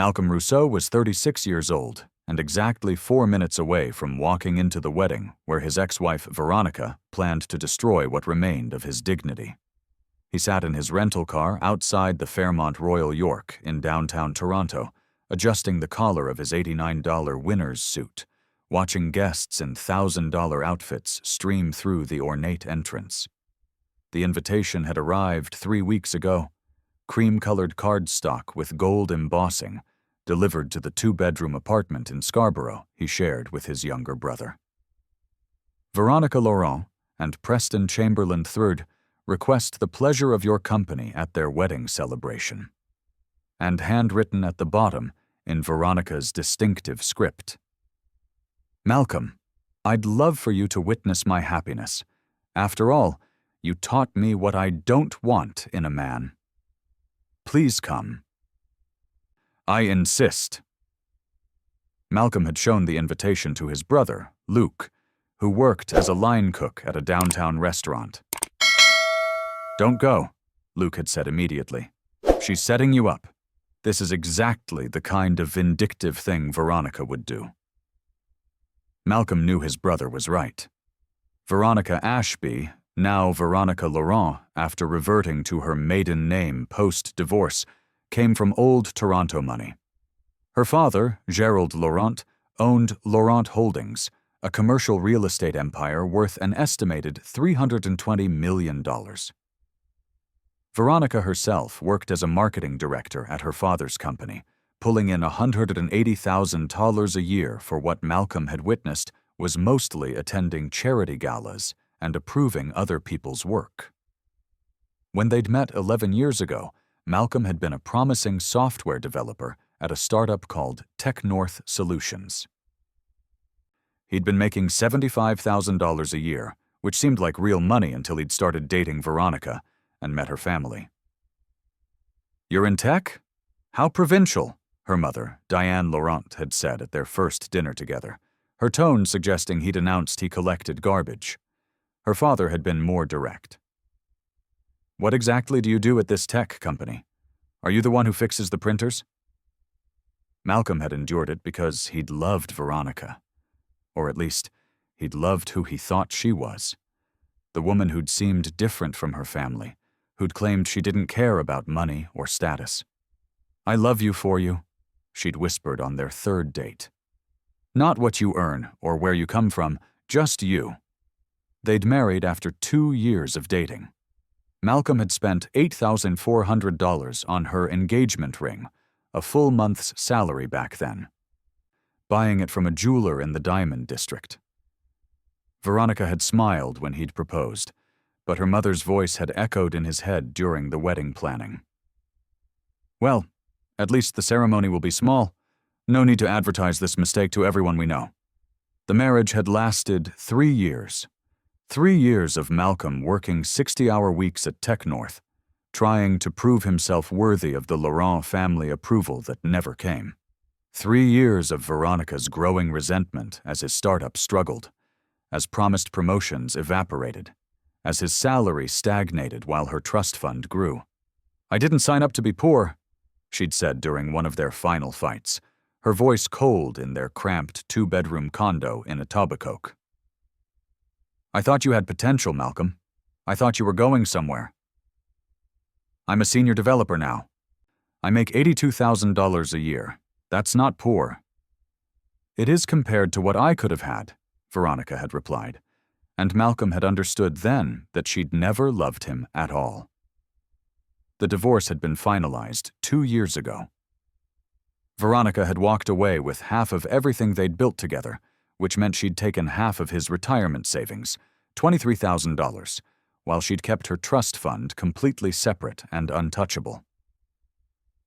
Malcolm Rousseau was 36 years old and exactly 4 minutes away from walking into the wedding where his ex-wife Veronica planned to destroy what remained of his dignity. He sat in his rental car outside the Fairmont Royal York in downtown Toronto, adjusting the collar of his $89 winner's suit, watching guests in $1,000 outfits stream through the ornate entrance. The invitation had arrived 3 weeks ago, cream-colored cardstock with gold embossing, delivered to the 2-bedroom apartment in Scarborough he shared with his younger brother. Veronica Laurent and Preston Chamberlain III request the pleasure of your company at their wedding celebration. And handwritten at the bottom in Veronica's distinctive script. Malcolm, I'd love for you to witness my happiness. After all, you taught me what I don't want in a man. Please come. I insist. Malcolm had shown the invitation to his brother, Luke, who worked as a line cook at a downtown restaurant. Don't go, Luke had said immediately. She's setting you up. This is exactly the kind of vindictive thing Veronica would do. Malcolm knew his brother was right. Veronica Ashby, now Veronica Laurent, after reverting to her maiden name post-divorce, came from old Toronto money. Her father, Gerald Laurent, owned Laurent Holdings, a commercial real estate empire worth an estimated $320 million. Veronica herself worked as a marketing director at her father's company, pulling in $180,000 a year for what Malcolm had witnessed was mostly attending charity galas and approving other people's work. When they'd met 11 years ago, Malcolm had been a promising software developer at a startup called Tech North Solutions. He'd been making $75,000 a year, which seemed like real money until he'd started dating Veronica and met her family. You're in tech? How provincial, her mother, Diane Laurent, had said at their first dinner together, her tone suggesting he'd announced he collected garbage. Her father had been more direct. What exactly do you do at this tech company? Are you the one who fixes the printers? Malcolm had endured it because he'd loved Veronica. Or at least, he'd loved who he thought she was. The woman who'd seemed different from her family, who'd claimed she didn't care about money or status. I love you for you, she'd whispered on their third date. Not what you earn or where you come from, just you. They'd married after 2 years of dating. Malcolm had spent $8,400 on her engagement ring, a full month's salary back then, buying it from a jeweler in the Diamond District. Veronica had smiled when he'd proposed, but her mother's voice had echoed in his head during the wedding planning. Well, at least the ceremony will be small. No need to advertise this mistake to everyone we know. The marriage had lasted 3 years. 3 years of Malcolm working 60-hour weeks at Tech North, trying to prove himself worthy of the Laurent family approval that never came. 3 years of Veronica's growing resentment as his startup struggled, as promised promotions evaporated, as his salary stagnated while her trust fund grew. I didn't sign up to be poor, she'd said during one of their final fights, her voice cold in their cramped 2-bedroom condo in Etobicoke. I thought you had potential, Malcolm. I thought you were going somewhere. I'm a senior developer now. I make $82,000 a year. That's not poor. It is compared to what I could have had, Veronica had replied, and Malcolm had understood then that she'd never loved him at all. The divorce had been finalized 2 years ago. Veronica had walked away with half of everything they'd built together, which meant she'd taken half of his retirement savings, $23,000, while she'd kept her trust fund completely separate and untouchable.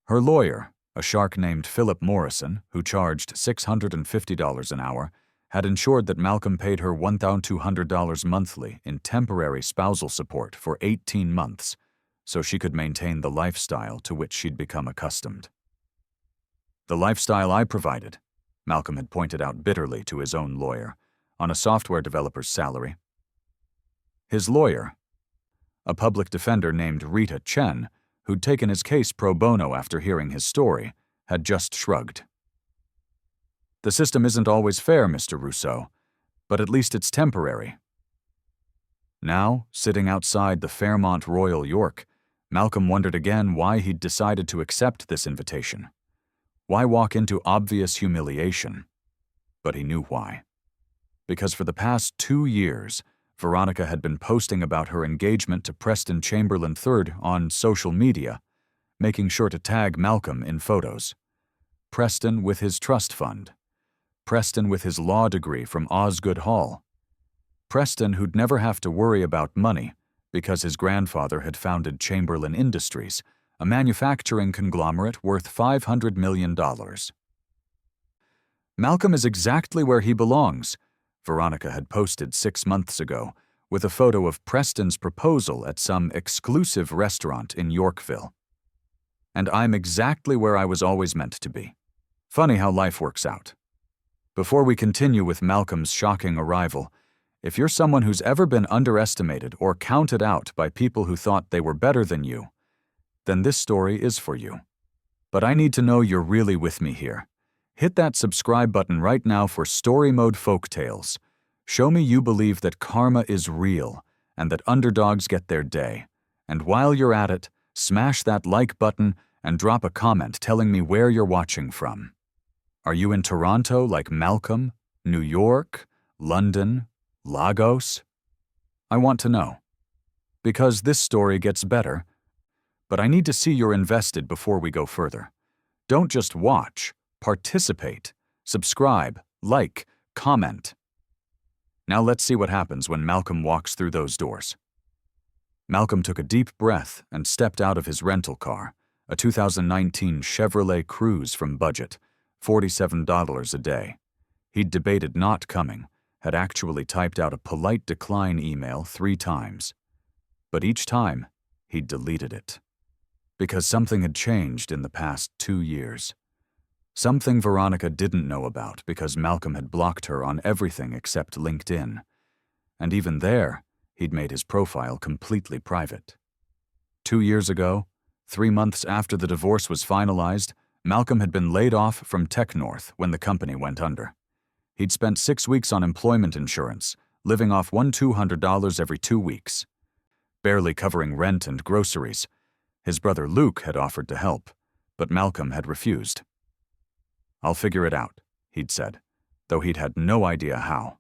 Her lawyer, a shark named Philip Morrison, who charged $650 an hour, had ensured that Malcolm paid her $1,200 monthly in temporary spousal support for 18 months, so she could maintain the lifestyle to which she'd become accustomed. The lifestyle I provided, Malcolm had pointed out bitterly to his own lawyer, on a software developer's salary. His lawyer, a public defender named Rita Chen, who'd taken his case pro bono after hearing his story, had just shrugged. "The system isn't always fair, Mr. Rousseau, but at least it's temporary." Now, sitting outside the Fairmont Royal York, Malcolm wondered again why he'd decided to accept this invitation. Why walk into obvious humiliation? But he knew why. Because for the past 2 years, Veronica had been posting about her engagement to Preston Chamberlain III on social media, making sure to tag Malcolm in photos. Preston with his trust fund. Preston with his law degree from Osgoode Hall. Preston who'd never have to worry about money because his grandfather had founded Chamberlain Industries, a manufacturing conglomerate worth $500 million. "Malcolm is exactly where he belongs," Veronica had posted 6 months ago, with a photo of Preston's proposal at some exclusive restaurant in Yorkville. "And I'm exactly where I was always meant to be." Funny how life works out. Before we continue with Malcolm's shocking arrival, if you're someone who's ever been underestimated or counted out by people who thought they were better than you, then this story is for you. But I need to know you're really with me here. Hit that subscribe button right now for Story Mode Folktales. Show me you believe that karma is real and that underdogs get their day. And while you're at it, smash that like button and drop a comment telling me where you're watching from. Are you in Toronto like Malcolm, New York, London, Lagos? I want to know. Because this story gets better, but I need to see you're invested before we go further. Don't just watch, participate, subscribe, like, comment. Now let's see what happens when Malcolm walks through those doors. Malcolm took a deep breath and stepped out of his rental car, a 2019 Chevrolet Cruze from Budget, $47 a day. He'd debated not coming, had actually typed out a polite decline email 3 times. But each time, he'd deleted it. Because something had changed in the past 2 years. Something Veronica didn't know about because Malcolm had blocked her on everything except LinkedIn. And even there, he'd made his profile completely private. 2 years ago, 3 months after the divorce was finalized, Malcolm had been laid off from TechNorth when the company went under. He'd spent 6 weeks on employment insurance, living off $200 every 2 weeks. Barely covering rent and groceries. His brother Luke had offered to help, but Malcolm had refused. "I'll figure it out," he'd said, though he'd had no idea how.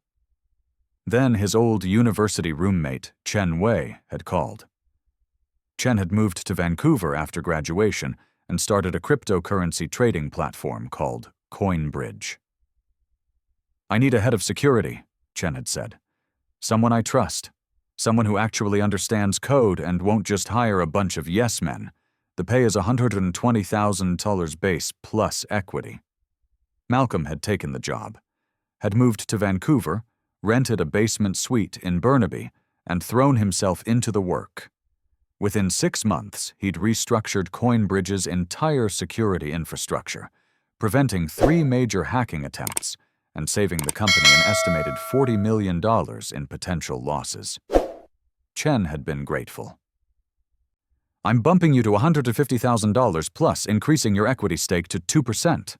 Then his old university roommate, Chen Wei, had called. Chen had moved to Vancouver after graduation and started a cryptocurrency trading platform called CoinBridge. "I need a head of security," Chen had said. "Someone I trust. Someone who actually understands code and won't just hire a bunch of yes-men. The pay is $120,000 base plus equity." Malcolm had taken the job, had moved to Vancouver, rented a basement suite in Burnaby, and thrown himself into the work. Within 6 months, he'd restructured CoinBridge's entire security infrastructure, preventing 3 major hacking attempts and saving the company an estimated $40 million in potential losses. Chen had been grateful. "I'm bumping you to $150,000 plus increasing your equity stake to 2%.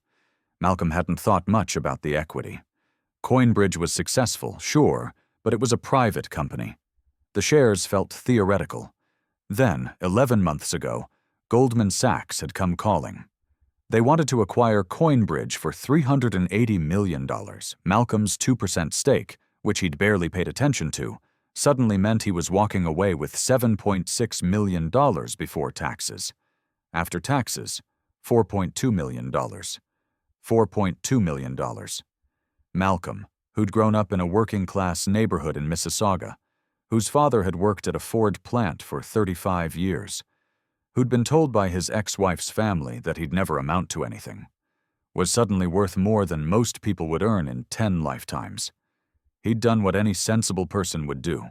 Malcolm hadn't thought much about the equity. CoinBridge was successful, sure, but it was a private company. The shares felt theoretical. Then, 11 months ago, Goldman Sachs had come calling. They wanted to acquire CoinBridge for $380 million. Malcolm's 2% stake, which he'd barely paid attention to, suddenly meant he was walking away with $7.6 million before taxes. After taxes, $4.2 million. $4.2 million. Malcolm, who'd grown up in a working-class neighborhood in Mississauga, whose father had worked at a Ford plant for 35 years, who'd been told by his ex-wife's family that he'd never amount to anything, was suddenly worth more than most people would earn in 10 lifetimes. He'd done what any sensible person would do.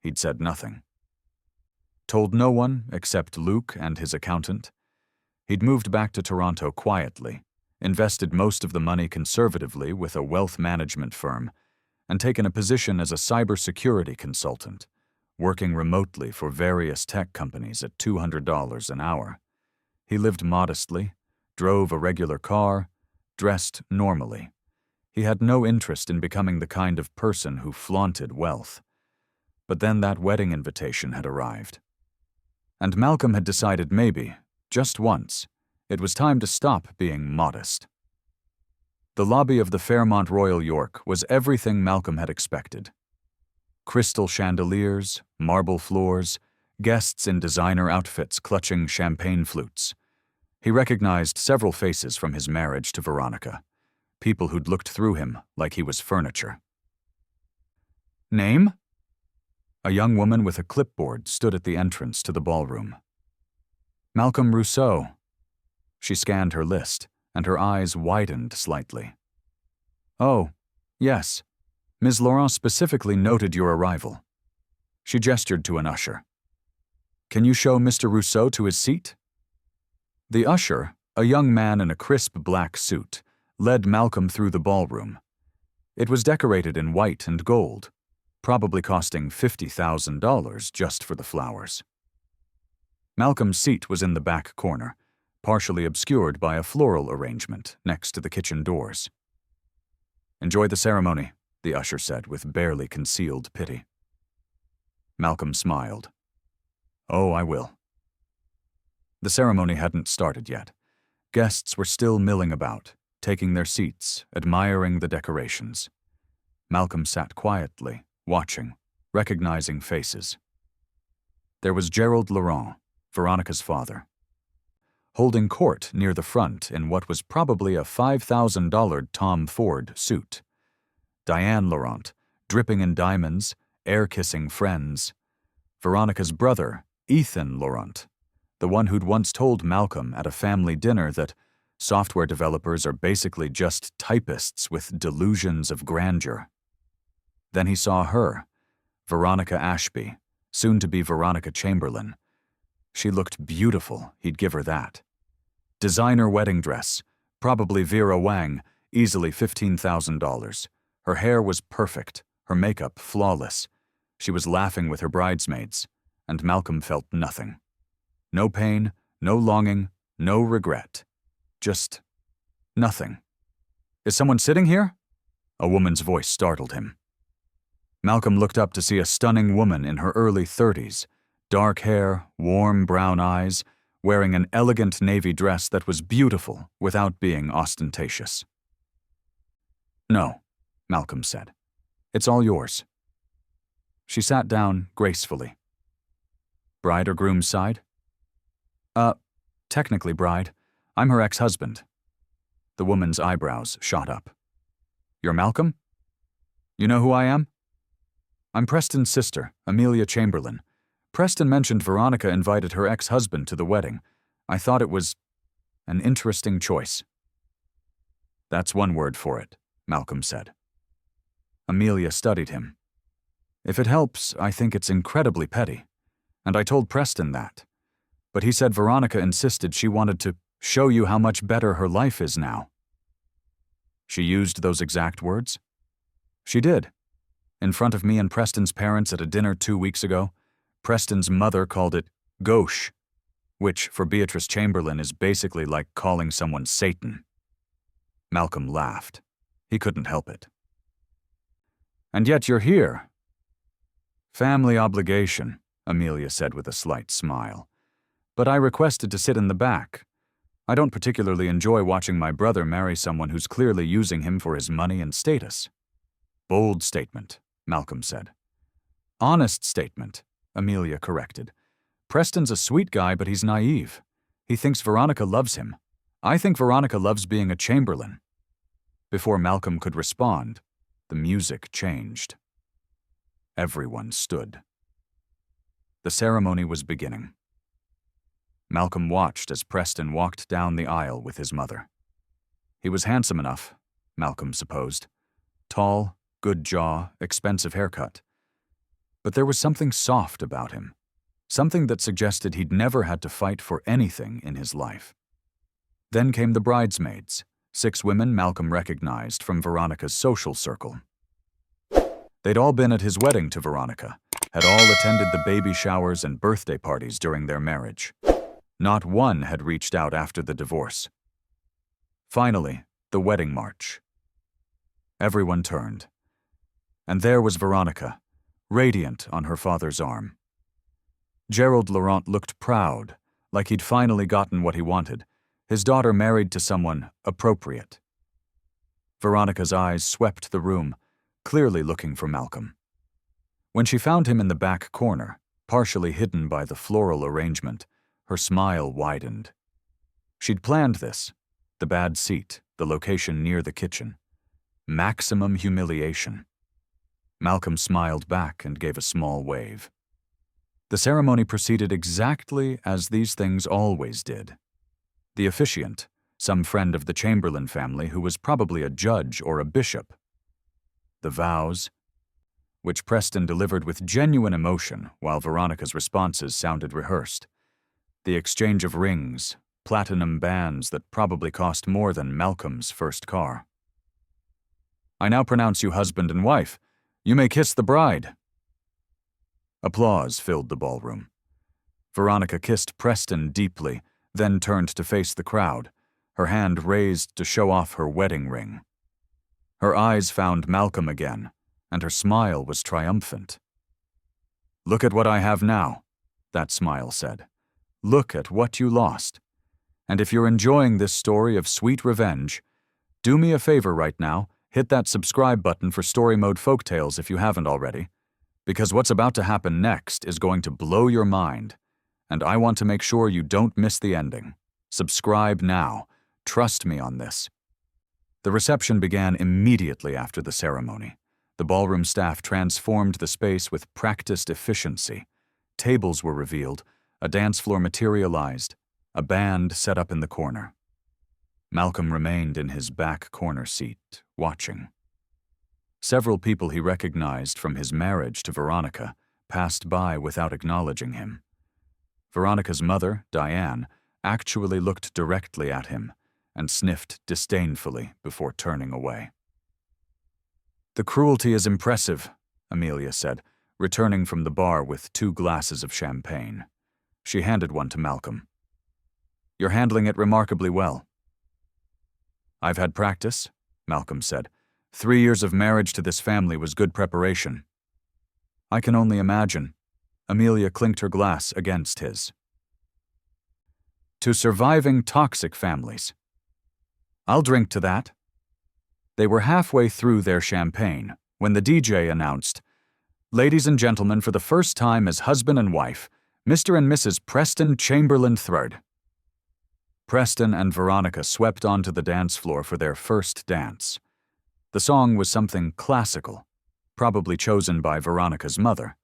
He'd said nothing. Told no one except Luke and his accountant. He'd moved back to Toronto quietly, invested most of the money conservatively with a wealth management firm, and taken a position as a cybersecurity consultant, working remotely for various tech companies at $200 an hour. He lived modestly, drove a regular car, dressed normally. He had no interest in becoming the kind of person who flaunted wealth. But then that wedding invitation had arrived. And Malcolm had decided maybe, just once, it was time to stop being modest. The lobby of the Fairmont Royal York was everything Malcolm had expected. Crystal chandeliers, marble floors, guests in designer outfits clutching champagne flutes. He recognized several faces from his marriage to Veronica, people who'd looked through him like he was furniture. Name? A young woman with a clipboard stood at the entrance to the ballroom. Malcolm Rousseau. She scanned her list, and her eyes widened slightly. Oh, yes. Ms. Laurent specifically noted your arrival. She gestured to an usher. Can you show Mr. Rousseau to his seat? The usher, a young man in a crisp black suit, led Malcolm through the ballroom. It was decorated in white and gold, probably costing $50,000 just for the flowers. Malcolm's seat was in the back corner, partially obscured by a floral arrangement next to the kitchen doors. Enjoy the ceremony, the usher said with barely concealed pity. Malcolm smiled. Oh, I will. The ceremony hadn't started yet. Guests were still milling about, taking their seats, admiring the decorations. Malcolm sat quietly, watching, recognizing faces. There was Gerald Laurent, Veronica's father, holding court near the front in what was probably a $5,000 Tom Ford suit. Diane Laurent, dripping in diamonds, air-kissing friends. Veronica's brother, Ethan Laurent, the one who'd once told Malcolm at a family dinner that software developers are basically just typists with delusions of grandeur. Then he saw her, Veronica Ashby, soon to be Veronica Chamberlain. She looked beautiful, he'd give her that. Designer wedding dress, probably Vera Wang, easily $15,000. Her hair was perfect, her makeup flawless. She was laughing with her bridesmaids, and Malcolm felt nothing. No pain, no longing, no regret. Just nothing. Is someone sitting here? A woman's voice startled him. Malcolm looked up to see a stunning woman in her early 30s, dark hair, warm brown eyes, wearing an elegant navy dress that was beautiful without being ostentatious. No, Malcolm said. It's all yours. She sat down gracefully. Bride or groom's side? Technically bride. I'm her ex-husband. The woman's eyebrows shot up. You're Malcolm? You know who I am? I'm Preston's sister, Amelia Chamberlain. Preston mentioned Veronica invited her ex-husband to the wedding. I thought it was an interesting choice. That's one word for it, Malcolm said. Amelia studied him. If it helps, I think it's incredibly petty. And I told Preston that. But he said Veronica insisted she wanted to show you how much better her life is now. She used those exact words? She did. In front of me and Preston's parents at a dinner 2 weeks ago, Preston's mother called it gauche, which for Beatrice Chamberlain is basically like calling someone Satan. Malcolm laughed. He couldn't help it. And yet you're here. Family obligation, Amelia said with a slight smile. But I requested to sit in the back. I don't particularly enjoy watching my brother marry someone who's clearly using him for his money and status. Bold statement, Malcolm said. Honest statement, Amelia corrected. Preston's a sweet guy, but he's naive. He thinks Veronica loves him. I think Veronica loves being a Chamberlain. Before Malcolm could respond, the music changed. Everyone stood. The ceremony was beginning. Malcolm watched as Preston walked down the aisle with his mother. He was handsome enough, Malcolm supposed. Tall, good jaw, expensive haircut. But there was something soft about him, something that suggested he'd never had to fight for anything in his life. Then came the bridesmaids, 6 women Malcolm recognized from Veronica's social circle. They'd all been at his wedding to Veronica, had all attended the baby showers and birthday parties during their marriage. Not one had reached out after the divorce. Finally, the wedding march. Everyone turned. And there was Veronica, radiant on her father's arm. Gerald Laurent looked proud, like he'd finally gotten what he wanted, his daughter married to someone appropriate. Veronica's eyes swept the room, clearly looking for Malcolm. When she found him in the back corner, partially hidden by the floral arrangement, her smile widened. She'd planned this, the bad seat, the location near the kitchen. Maximum humiliation. Malcolm smiled back and gave a small wave. The ceremony proceeded exactly as these things always did. The officiant, some friend of the Chamberlain family who was probably a judge or a bishop. The vows, which Preston delivered with genuine emotion while Veronica's responses sounded rehearsed. The exchange of rings, platinum bands that probably cost more than Malcolm's first car. "I now pronounce you husband and wife. You may kiss the bride." Applause filled the ballroom. Veronica kissed Preston deeply, then turned to face the crowd, her hand raised to show off her wedding ring. Her eyes found Malcolm again, and her smile was triumphant. "Look at what I have now," that smile said. "Look at what you lost. And if you're enjoying this story of sweet revenge, do me a favor right now, hit that subscribe button for Story Mode Folktales if you haven't already, because what's about to happen next is going to blow your mind, and I want to make sure you don't miss the ending. Subscribe now. Trust me on this." The reception began immediately after the ceremony. The ballroom staff transformed the space with practiced efficiency. Tables were revealed, a dance floor materialized, a band set up in the corner. Malcolm remained in his back corner seat, watching. Several people he recognized from his marriage to Veronica passed by without acknowledging him. Veronica's mother, Diane, actually looked directly at him and sniffed disdainfully before turning away. "The cruelty is impressive," Amelia said, returning from the bar with 2 glasses of champagne. She handed one to Malcolm. "You're handling it remarkably well." "I've had practice," Malcolm said. 3 years of marriage to this family was good preparation." "I can only imagine." Amelia clinked her glass against his. "To surviving toxic families." "I'll drink to that." They were halfway through their champagne when the DJ announced, "Ladies and gentlemen, for the first time as husband and wife, Mr. and Mrs. Preston Chamberlain III." Preston and Veronica swept onto the dance floor for their first dance. The song was something classical, probably chosen by Veronica's mother.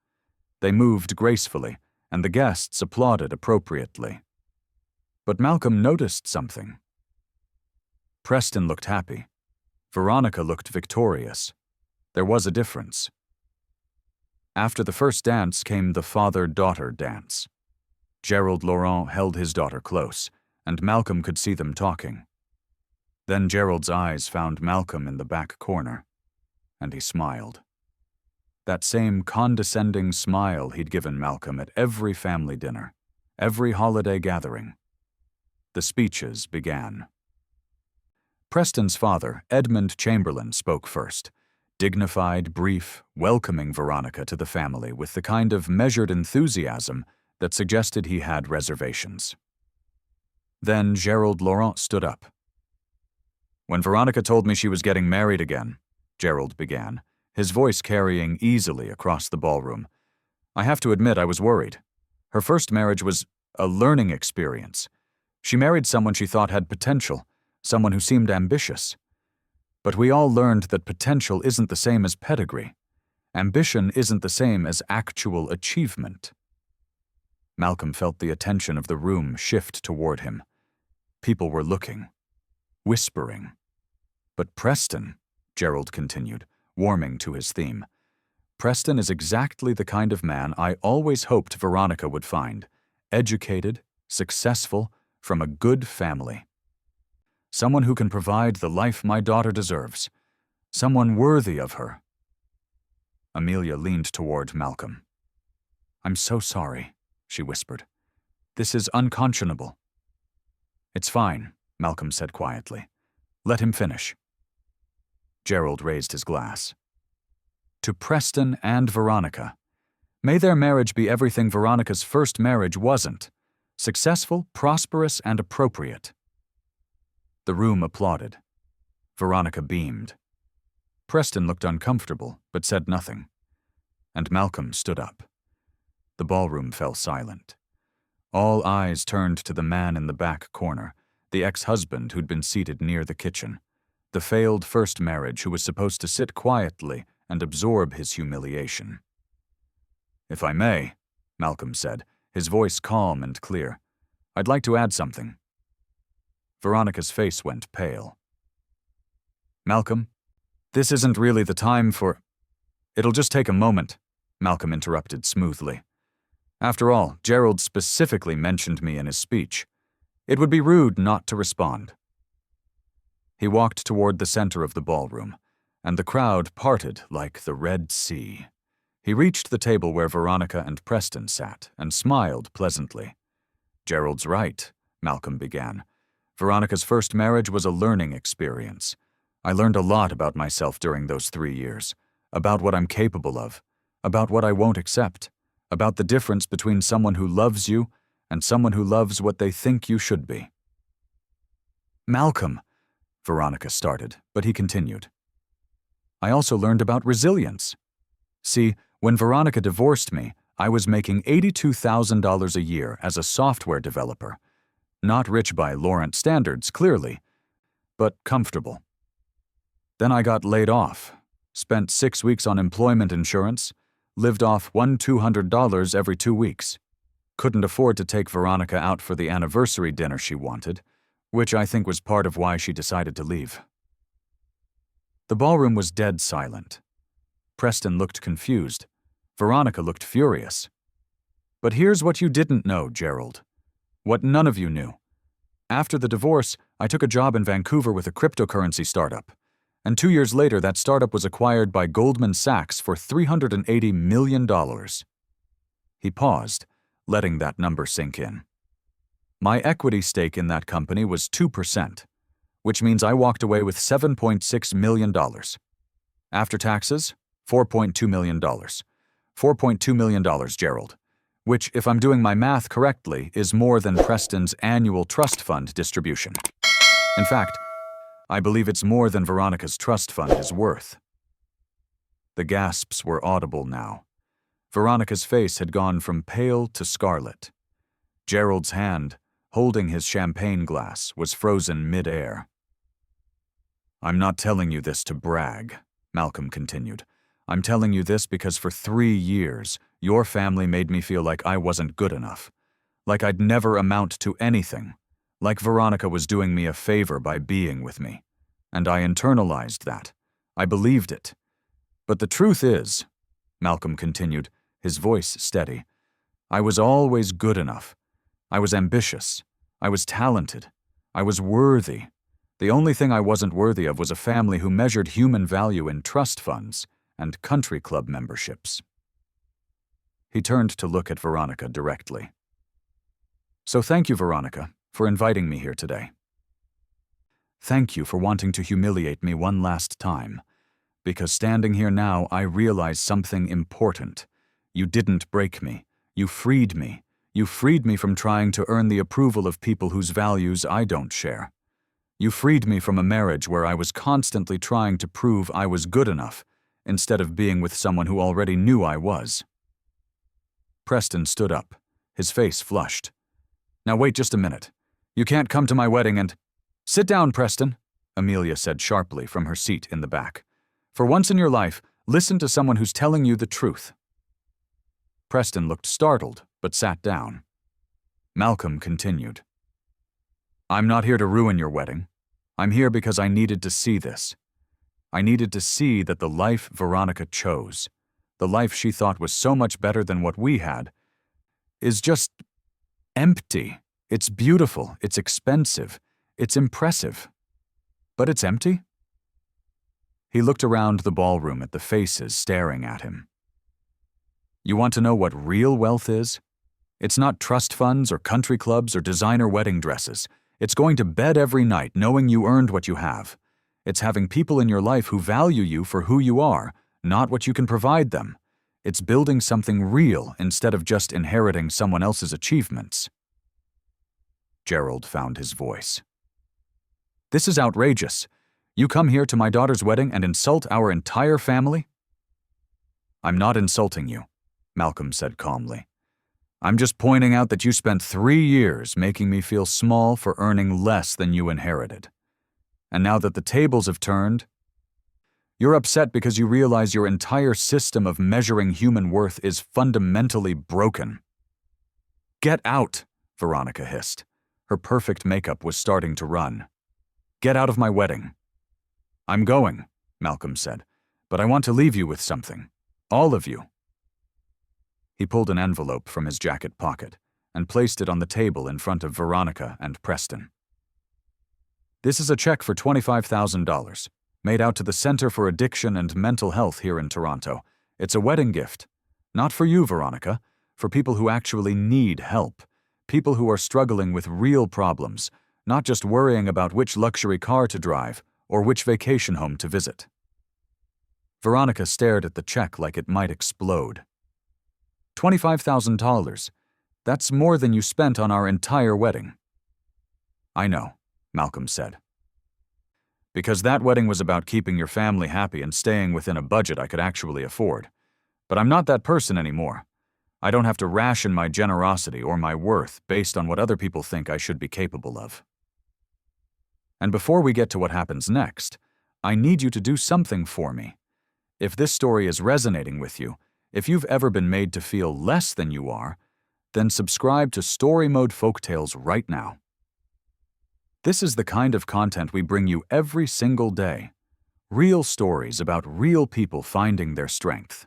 They moved gracefully, and the guests applauded appropriately. But Malcolm noticed something. Preston looked happy. Veronica looked victorious. There was a difference. After the first dance came the father-daughter dance. Gerald Laurent held his daughter close, and Malcolm could see them talking. Then Gerald's eyes found Malcolm in the back corner, and he smiled. That same condescending smile he'd given Malcolm at every family dinner, every holiday gathering. The speeches began. Preston's father, Edmund Chamberlain, spoke first, dignified, brief, welcoming Veronica to the family with the kind of measured enthusiasm that suggested he had reservations. Then Gerald Laurent stood up. "When Veronica told me she was getting married again," Gerald began, his voice carrying easily across the ballroom, "I have to admit I was worried. Her first marriage was a learning experience. She married someone she thought had potential, someone who seemed ambitious. But we all learned that potential isn't the same as pedigree. Ambition isn't the same as actual achievement." Malcolm felt the attention of the room shift toward him. People were looking, whispering. "But Preston," Gerald continued, warming to his theme, "Preston is exactly the kind of man I always hoped Veronica would find. Educated, successful, from a good family. Someone who can provide the life my daughter deserves. Someone worthy of her." Amelia leaned toward Malcolm. "I'm so sorry," she whispered. "This is unconscionable." "It's fine," Malcolm said quietly. Let him finish. Gerald raised his glass. To Preston and Veronica. May their marriage be everything Veronica's first marriage wasn't. Successful, prosperous, and appropriate. The room applauded. Veronica beamed. Preston looked uncomfortable, but said nothing. And Malcolm stood up. The ballroom fell silent. All eyes turned to the man in the back corner, the ex-husband who'd been seated near the kitchen, the failed first marriage who was supposed to sit quietly and absorb his humiliation. If I may, Malcolm said, his voice calm and clear, I'd like to add something. Veronica's face went pale. Malcolm, this isn't really the time for— It'll just take a moment, Malcolm interrupted smoothly. After all, Gerald specifically mentioned me in his speech. It would be rude not to respond. He walked toward the center of the ballroom, and the crowd parted like the Red Sea. He reached the table where Veronica and Preston sat and smiled pleasantly. Gerald's right, Malcolm began. Veronica's first marriage was a learning experience. I learned a lot about myself during those 3 years, about what I'm capable of, about what I won't accept, about the difference between someone who loves you and someone who loves what they think you should be. Malcolm, Veronica started, but he continued. I also learned about resilience. See, when Veronica divorced me, I was making $82,000 a year as a software developer. Not rich by Lawrence standards, clearly, but comfortable. Then I got laid off, spent 6 weeks on employment insurance, lived off $200 every 2 weeks. Couldn't afford to take Veronica out for the anniversary dinner she wanted, which I think was part of why she decided to leave. The ballroom was dead silent. Preston looked confused. Veronica looked furious. But here's what you didn't know, Gerald. What none of you knew. After the divorce, I took a job in Vancouver with a cryptocurrency startup. And 2 years later, that startup was acquired by Goldman Sachs for $380 million. He paused, letting that number sink in. My equity stake in that company was 2%, which means I walked away with $7.6 million. After taxes, $4.2 million. $4.2 million, Gerald, which, if I'm doing my math correctly, is more than Preston's annual trust fund distribution. In fact, I believe it's more than Veronica's trust fund is worth. The gasps were audible now. Veronica's face had gone from pale to scarlet. Gerald's hand, holding his champagne glass, was frozen mid-air. I'm not telling you this to brag, Malcolm continued. I'm telling you this because for 3 years, your family made me feel like I wasn't good enough, like I'd never amount to anything, like Veronica was doing me a favor by being with me. And I internalized that. I believed it. But the truth is, Malcolm continued, his voice steady, I was always good enough. I was ambitious. I was talented. I was worthy. The only thing I wasn't worthy of was a family who measured human value in trust funds and country club memberships. He turned to look at Veronica directly. So thank you, Veronica, for inviting me here today. Thank you for wanting to humiliate me one last time, because standing here now, I realize something important. You didn't break me. You freed me. You freed me from trying to earn the approval of people whose values I don't share. You freed me from a marriage where I was constantly trying to prove I was good enough, instead of being with someone who already knew I was. Preston stood up, his face flushed. Now wait just a minute. You can't come to my wedding and— Sit down, Preston, Amelia said sharply from her seat in the back. For once in your life, listen to someone who's telling you the truth. Preston looked startled, but sat down. Malcolm continued. I'm not here to ruin your wedding. I'm here because I needed to see this. I needed to see that the life Veronica chose, the life she thought was so much better than what we had, is just empty. It's beautiful, it's expensive, it's impressive. But it's empty? He looked around the ballroom at the faces staring at him. You want to know what real wealth is? It's not trust funds or country clubs or designer wedding dresses. It's going to bed every night knowing you earned what you have. It's having people in your life who value you for who you are, not what you can provide them. It's building something real instead of just inheriting someone else's achievements. Gerald found his voice. This is outrageous. You come here to my daughter's wedding and insult our entire family? I'm not insulting you, Malcolm said calmly. I'm just pointing out that you spent 3 years making me feel small for earning less than you inherited. And now that the tables have turned, you're upset because you realize your entire system of measuring human worth is fundamentally broken. Get out, Veronica hissed. Her perfect makeup was starting to run. Get out of my wedding. I'm going, Malcolm said, but I want to leave you with something. All of you. He pulled an envelope from his jacket pocket and placed it on the table in front of Veronica and Preston. This is a check for $25,000, made out to the Center for Addiction and Mental Health here in Toronto. It's a wedding gift. Not for you, Veronica, for people who actually need help. People who are struggling with real problems, not just worrying about which luxury car to drive or which vacation home to visit. Veronica stared at the check like it might explode. $25,000. That's more than you spent on our entire wedding. I know, Malcolm said. Because that wedding was about keeping your family happy and staying within a budget I could actually afford. But I'm not that person anymore. I don't have to ration my generosity or my worth based on what other people think I should be capable of. And before we get to what happens next, I need you to do something for me. If this story is resonating with you, if you've ever been made to feel less than you are, then subscribe to Story Mode Folktales right now. This is the kind of content we bring you every single day. Real stories about real people finding their strength.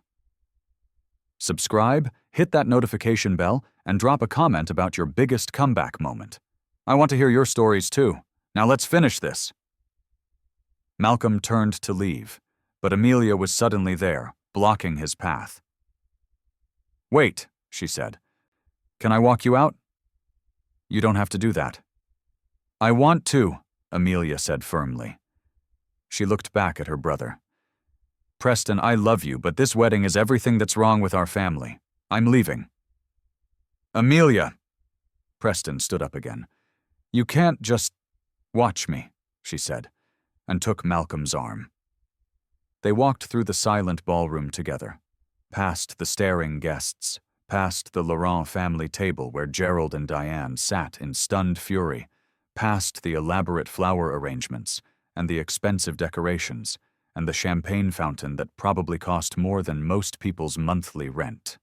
Subscribe, hit that notification bell, and drop a comment about your biggest comeback moment. I want to hear your stories too. Now let's finish this. Malcolm turned to leave, but Amelia was suddenly there, blocking his path. Wait, she said. Can I walk you out? You don't have to do that. I want to, Amelia said firmly. She looked back at her brother. Preston, I love you, but this wedding is everything that's wrong with our family. I'm leaving. Amelia! Preston stood up again. You can't just watch me, she said, and took Malcolm's arm. They walked through the silent ballroom together, past the staring guests, past the Laurent family table where Gerald and Diane sat in stunned fury, past the elaborate flower arrangements and the expensive decorations and the champagne fountain that probably cost more than most people's monthly rent.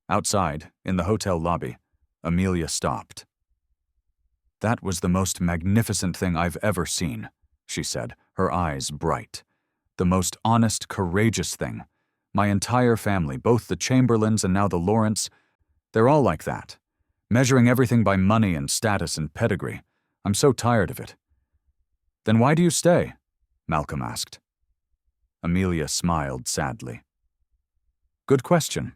Outside, in the hotel lobby, Amelia stopped. That was the most magnificent thing I've ever seen, she said, her eyes bright. The most honest, courageous thing. My entire family, both the Chamberlains and now the Lawrence, they're all like that. Measuring everything by money and status and pedigree. I'm so tired of it. Then why do you stay? Malcolm asked. Amelia smiled sadly. Good question.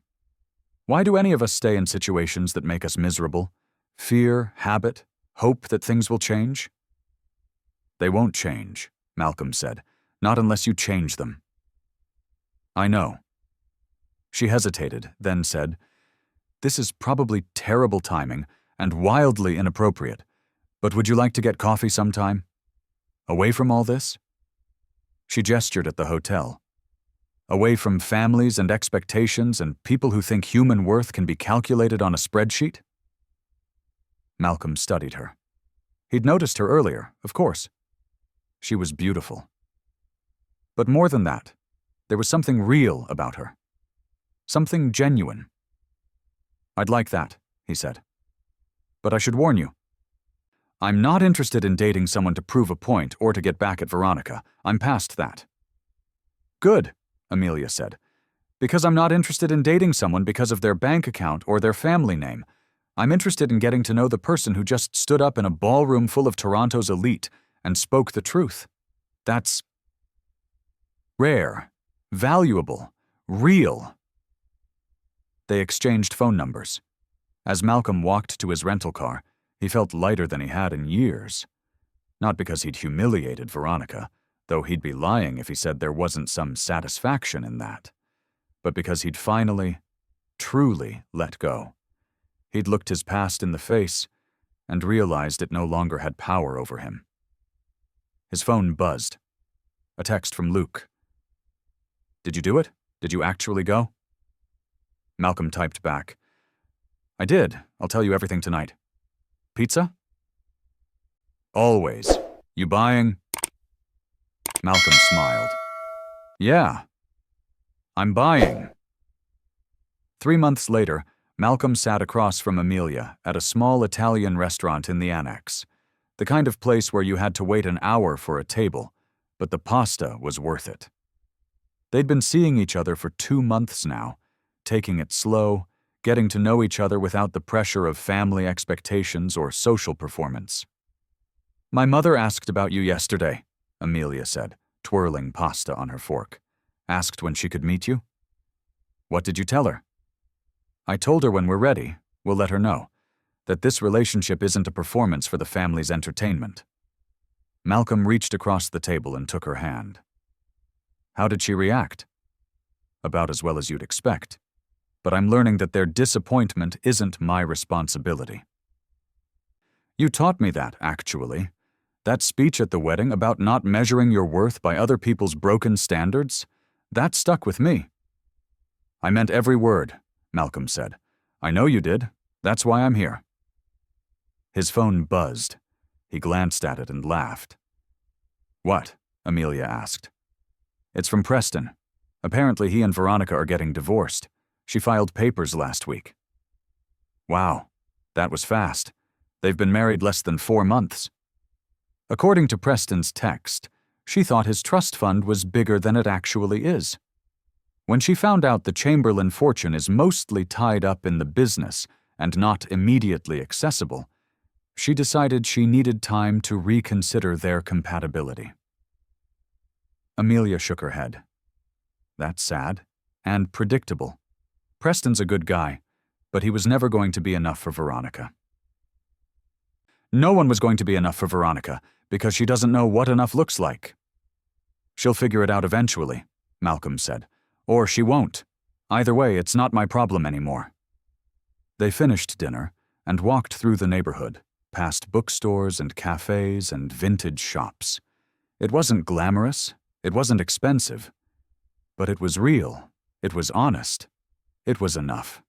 Why do any of us stay in situations that make us miserable? Fear, habit, hope that things will change? They won't change, Malcolm said, not unless you change them. I know. She hesitated, then said, This is probably terrible timing and wildly inappropriate, but would you like to get coffee sometime? Away from all this? She gestured at the hotel. Away from families and expectations and people who think human worth can be calculated on a spreadsheet? Malcolm studied her. He'd noticed her earlier, of course. She was beautiful. But more than that, there was something real about her. Something genuine. I'd like that, he said. But I should warn you. I'm not interested in dating someone to prove a point or to get back at Veronica. I'm past that. Good, Amelia said. Because I'm not interested in dating someone because of their bank account or their family name. I'm interested in getting to know the person who just stood up in a ballroom full of Toronto's elite and spoke the truth. That's rare, valuable, real. They exchanged phone numbers. As Malcolm walked to his rental car, He felt lighter than he had in years. Not because he'd humiliated Veronica, though he'd be lying if he said there wasn't some satisfaction in that, but because he'd finally, truly let go. He'd looked his past in the face and realized it no longer had power over him. His phone buzzed. A text from Luke. "Did you do it? Did you actually go?" Malcolm typed back. "I did. I'll tell you everything tonight. Pizza?" "Always. You buying?" Malcolm smiled. "Yeah. I'm buying." 3 months later, Malcolm sat across from Amelia at a small Italian restaurant in the Annex, the kind of place where you had to wait an hour for a table, but the pasta was worth it. They'd been seeing each other for 2 months now, taking it slow, getting to know each other without the pressure of family expectations or social performance. "My mother asked about you yesterday," Amelia said, twirling pasta on her fork. "Asked when she could meet you." "What did you tell her?" "I told her when we're ready, we'll let her know, that this relationship isn't a performance for the family's entertainment." Malcolm reached across the table and took her hand. "How did she react?" "About as well as you'd expect. But I'm learning that their disappointment isn't my responsibility." "You taught me that, actually. That speech at the wedding about not measuring your worth by other people's broken standards, that stuck with me." "I meant every word," Malcolm said. "I know you did. That's why I'm here." His phone buzzed. He glanced at it and laughed. "What?" Amelia asked. "It's from Preston. Apparently he and Veronica are getting divorced. She filed papers last week." "Wow, that was fast. They've been married less than 4 months." According to Preston's text, she thought his trust fund was bigger than it actually is. When she found out the Chamberlain fortune is mostly tied up in the business and not immediately accessible, she decided she needed time to reconsider their compatibility. Amelia shook her head. "That's sad and predictable. Preston's a good guy, but he was never going to be enough for Veronica." "No one was going to be enough for Veronica because she doesn't know what enough looks like." "She'll figure it out eventually," Malcolm said. "Or she won't. Either way, it's not my problem anymore." They finished dinner and walked through the neighborhood, past bookstores and cafes and vintage shops. It wasn't glamorous, it wasn't expensive, but it was real, it was honest, it was enough.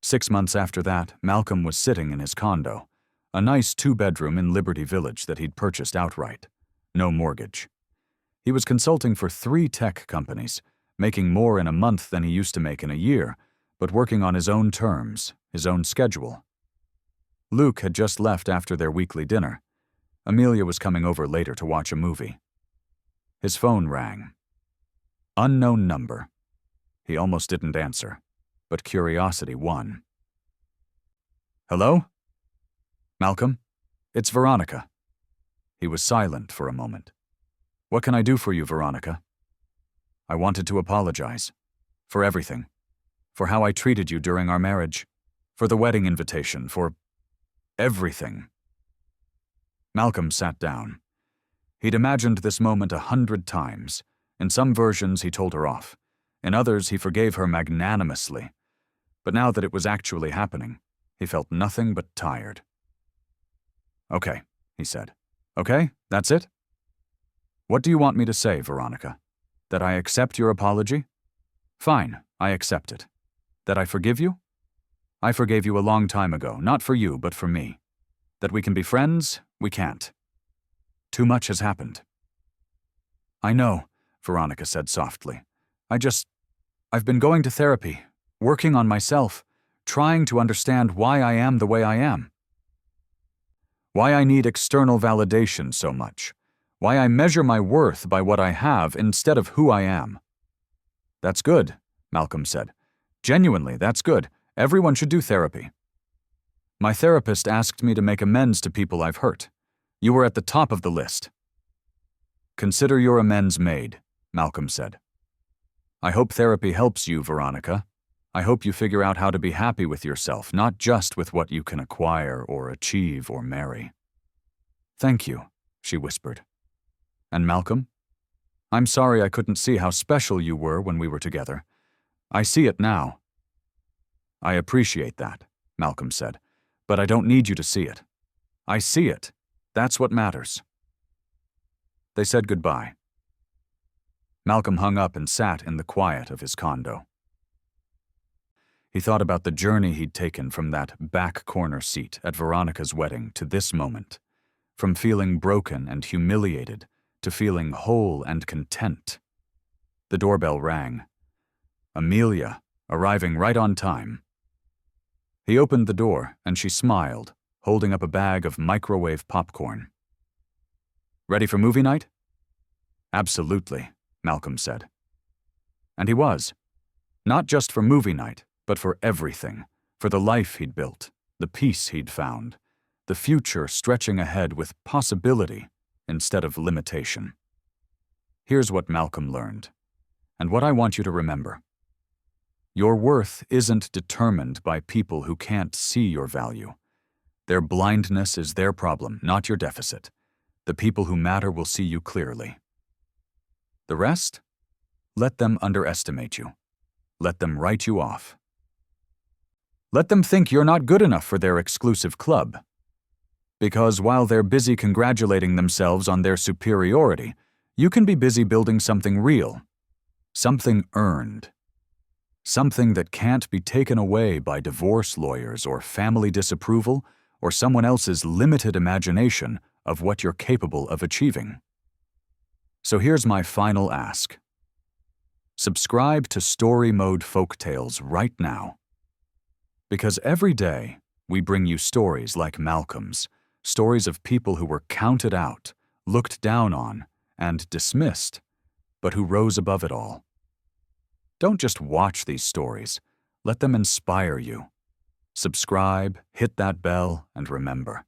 6 months after that, Malcolm was sitting in his condo, a nice 2-bedroom in Liberty Village that he'd purchased outright. No mortgage. He was consulting for 3 tech companies, making more in a month than he used to make in a year, but working on his own terms, his own schedule. Luke had just left after their weekly dinner. Amelia was coming over later to watch a movie. His phone rang. Unknown number. He almost didn't answer, but curiosity won. "Hello? Malcolm? It's Veronica." He was silent for a moment. "What can I do for you, Veronica?" "I wanted to apologize. For everything. For how I treated you during our marriage. For the wedding invitation. For everything." Malcolm sat down. He'd imagined this moment 100 times. In some versions, he told her off. In others, he forgave her magnanimously. But now that it was actually happening, he felt nothing but tired. "Okay," he said. "Okay, that's it? What do you want me to say, Veronica? That I accept your apology? Fine, I accept it. That I forgive you? I forgave you a long time ago, not for you, but for me. That we can be friends? We can't. Too much has happened." "I know," Veronica said softly. I've been going to therapy, working on myself, trying to understand why I am the way I am. Why I need external validation so much. Why I measure my worth by what I have instead of who I am." "That's good," Malcolm said. "Genuinely, that's good. Everyone should do therapy." "My therapist asked me to make amends to people I've hurt. You were at the top of the list." "Consider your amends made," Malcolm said. "I hope therapy helps you, Veronica. I hope you figure out how to be happy with yourself, not just with what you can acquire or achieve or marry." "Thank you," she whispered. "And Malcolm? I'm sorry I couldn't see how special you were when we were together. I see it now." "I appreciate that," Malcolm said, "but I don't need you to see it. I see it. That's what matters." They said goodbye. Malcolm hung up and sat in the quiet of his condo. He thought about the journey he'd taken from that back corner seat at Veronica's wedding to this moment, from feeling broken and humiliated to feeling whole and content. The doorbell rang. Amelia, arriving right on time. He opened the door and she smiled, holding up a bag of microwave popcorn. "Ready for movie night?" "Absolutely," Malcolm said. And he was. Not just for movie night, but for everything, for the life he'd built, the peace he'd found, the future stretching ahead with possibility instead of limitation. Here's what Malcolm learned, and what I want you to remember. Your worth isn't determined by people who can't see your value. Their blindness is their problem, not your deficit. The people who matter will see you clearly. The rest? Let them underestimate you. Let them write you off. Let them think you're not good enough for their exclusive club. Because while they're busy congratulating themselves on their superiority, you can be busy building something real, something earned, something that can't be taken away by divorce lawyers or family disapproval or someone else's limited imagination of what you're capable of achieving. So here's my final ask. Subscribe to Story Mode Folktales right now. Because every day, we bring you stories like Malcolm's, stories of people who were counted out, looked down on, and dismissed, but who rose above it all. Don't just watch these stories. Let them inspire you. Subscribe, hit that bell, and remember,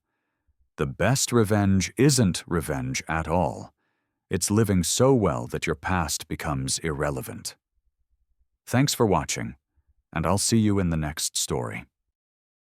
the best revenge isn't revenge at all. It's living so well that your past becomes irrelevant. Thanks for watching, and I'll see you in the next story.